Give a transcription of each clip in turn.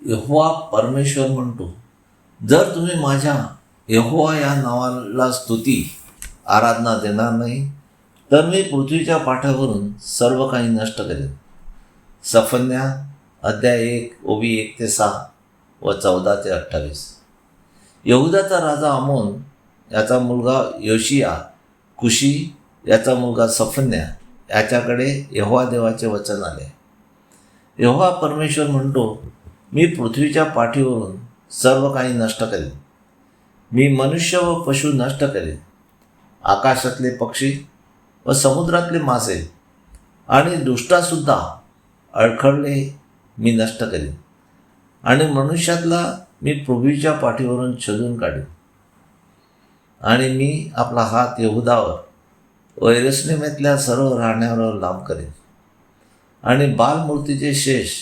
यहोवा परमेश्वर म्हणतो, जर तुम्ही माझ्या यहोवा या नावाला स्तुती आराधना देणार नाही तर मी पृथ्वीच्या पाठावरून सर्व काही नष्ट करेन. सफन्या अध्याय 1 ओबी 1-6 व 14-28. यहुदाचा राजा आमोन याचा मुलगा योशिया कुशी याचा मुलगा सफन्या याच्याकडे यहोवा देवाचे वचन आले. यहोवा परमेश्वर म्हणतो, मी पृथ्वीच्या पाठीवरून सर्व काही नष्ट करेन. मी मनुष्य व पशु नष्ट करेन. आकाशातले पक्षी व समुद्रातले मासे आणि दुष्टासुद्धा अडखळले मी नष्ट करेन. आणि मनुष्यातला मी पृथ्वीच्या पाठीवरून छेदून काढेन. आणि मी आपला हात यहुदावर व यरूशलेमातल्या सर्व राहण्यावर लांब करेन. आणि बालमूर्तीचे शेष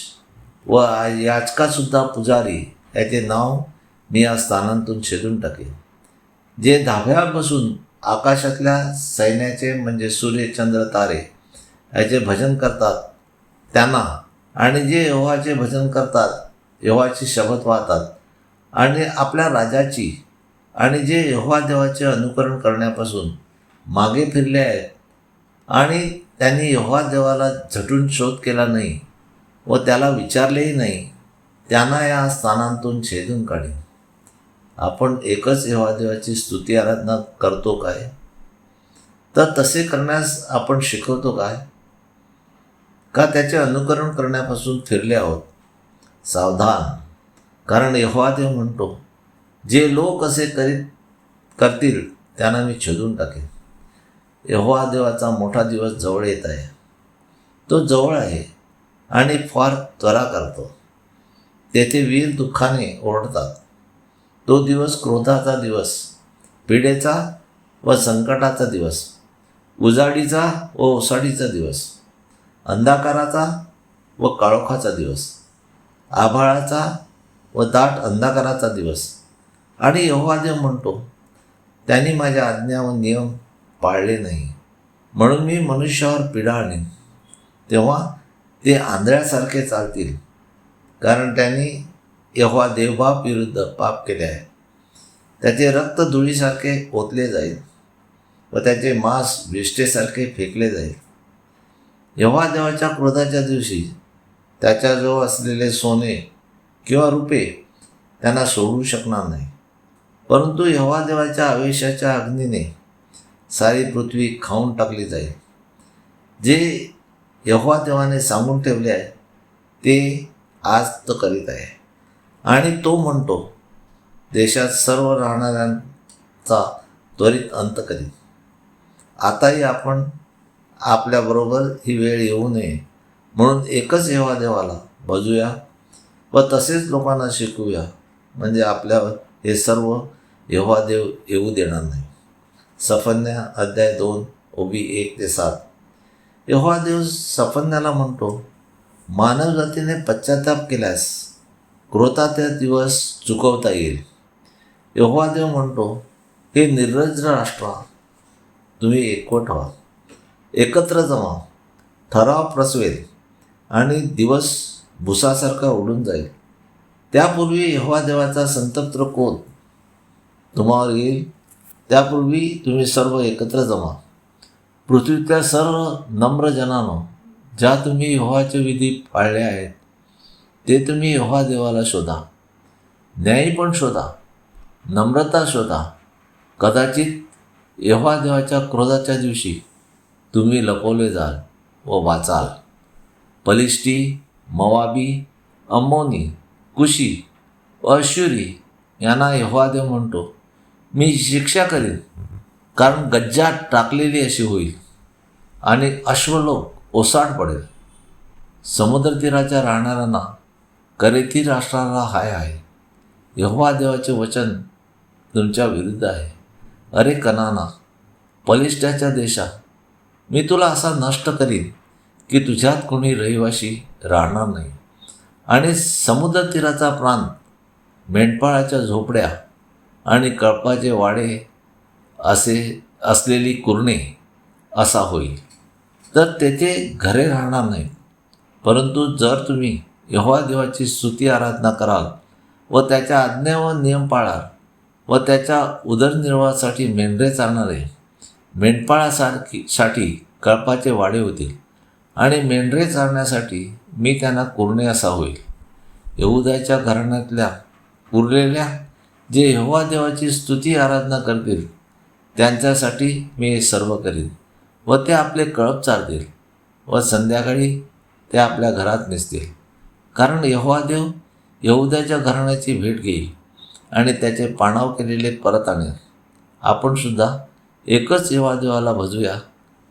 व याचकासुद्धा पुजारी याचे नाव मी या स्थानांतून छेदून टाकेन. जे धाब्यावर बसून आकाशातल्या सैन्याचे म्हणजे सूर्य चंद्र तारे याचे भजन करतात त्यांना, आणि जे यहोवाचे भजन करतात, यहोवाची शपथ वाहतात आणि आपल्या राजाची, आणि जे यहोवा देवाचे अनुकरण करण्यापासून मागे फिरले आहेत आणि त्यांनी यहोवा देवाला झटून शोध केला नाही व त्याला विचारलेही नाही, त्यांना या स्थानांतून छेदून काढेन. आपण एकच यहोवा देवाची स्तुती आराधना करतो काय? तर तसे करण्यास आपण शिकवतो काय? का त्याचे अनुकरण करण्यापासून फिरले आहोत? सावधान, कारण यहोवा देव म्हणतो, जे लोक असे करतील त्यांना मी छेदून टाकेन. यहोवा देवाचा मोठा दिवस जवळ येत आहे. तो जवळ आहे आणि फार त्वरा करतो. तेथे वीर दुःखाने ओरडतात. तो दिवस क्रोधाचा दिवस, पिडेचा व संकटाचा दिवस, उजाडीचा व ओसाडीचा दिवस, अंधकाराचा व काळोखाचा दिवस, आभाळाचा व दाट अंधकाराचा दिवस. आणि यहोवा देव म्हणतो, त्यांनी माझ्या आज्ञा व नियम पाळले नाही, म्हणून मी मनुष्यावर पीडा आणीन. तेव्हा ते आंधळ्यासारखे चालतील, कारण त्यांनी यहोवा देवबाप विरुद्ध पाप केले आहे. त्याचे रक्त धुळीसारखे ओतले जाईल व त्याचे मांस विष्ठेसारखे फेकले जाईल. यहोवा देवाच्या क्रोधाच्या दिवशी त्याच्याजवळ असलेले सोने किंवा रुपे त्यांना सोडू शकणार नाही, परंतु यहोवा देवाच्या आवेशाच्या अग्नीने सारी पृथ्वी खाऊन टाकली जाईल. जे यहोवा देवाने सांगून ठेवले आहे ते आज तो करीत आहे. आणि तो म्हणतो, देशात सर्व राहणाऱ्यांचा त्वरित अंत करीत. आताही आपण आपल्याबरोबर ही वेळ येऊ नये म्हणून एकच यहोवा देवाला भजूया व तसेच लोकांना शिकवूया, म्हणजे आपल्यावर हे सर्व यहोवा देव येऊ देणार नाही. सफन्या अध्याय 2 ओबी 1-7. यहोवा देव सफन्याला म्हणतो, मानव जातीने पश्चाताप केल्यास क्रोधाचा दिवस चुकवता येईल. यहोवा देव म्हणतो, हे निर्लज्ज राष्ट्रा, तुम्ही एकवट व्हा, एकत्र जमा, ठराव प्रसवेल आणि दिवस भुसासारखा उडून जाईल. त्यापूर्वी यहोवा देवाचा संतप्त क्रोध तुम्हावर येईल. त्यापूर्वी तुम्ही सर्व एकत्र जमा. पृथ्वीतल्या सर्व नम्र जनांनो, ज्या तुम्ही यहोवाचे विधी पाळले आहेत ते तुम्ही यहोवा देवाला शोधा. न्यायी पण शोधा, नम्रता शोधा. कदाचित यहोवा देवाच्या क्रोधाच्या दिवशी तुम्ही लपवले जाल व वाचाल. पलिष्टी, मोवाबी, अम्मोनी, कुशी व अश्शूरी यांना यहोवा देव म्हणतो, मी शिक्षा करीन, कारण गज्जात टाकलेली अशी होईल आणि अश्वलोक ओसाड पडेल. समुद्रतीराच्या राहणाऱ्यांना, करेती राष्ट्राला हाय आहे. यहोवा देवाचे वचन तुमच्या विरुद्ध आहे. अरे कनाना, पलिष्ठ्याच्या देशा, मी तुला असा नष्ट करीन की तुझ्यात कोणी रहिवाशी राहणार नाही. आणि समुद्रतीराचा प्रांत मेंढपाळाच्या झोपड्या आणि कळपाचे वाडे असलेली कुरणे असा होईल. तर तेथे घरे राहणार नाहीत. परंतु जर तुम्ही यहोवा देवाची स्तुती आराधना कराल व त्याच्या आज्ञा व नियम पाळाल व त्याच्या उदरनिर्वाहासाठी मेंढरे चालणारे साठी कळपाचे वाडे होतील आणि मेंढरे चालण्यासाठी मी त्यांना कुरणे असा होईल. यहूदाच्या घराण्यातल्या उरलेल्या जे यहोवा देवाची स्तुती आराधना करतील त्यांच्यासाठी मी हे सर्व करीन व ते आपले कळप चालतील व संध्याकाळी ते आपल्या घरात निसतील. कारण यहोवा देव यहूदाच्या घराण्याची भेट घेईल आणि त्याचे पाणाव केलेले परत आणेल. आपण सुद्धा एकच यहोवा देवाला भजूया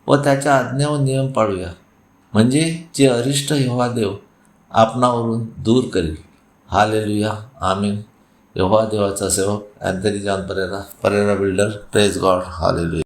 व त्याच्या आज्ञा व नियम पाळूया, म्हणजे जे अरिष्ट यहोवा देव आपणावरून दूर करील. हालेलुया, आमीन. यहोवा देवाचा सेवक Anthony John Pereira builder. Praise God. Hallelujah.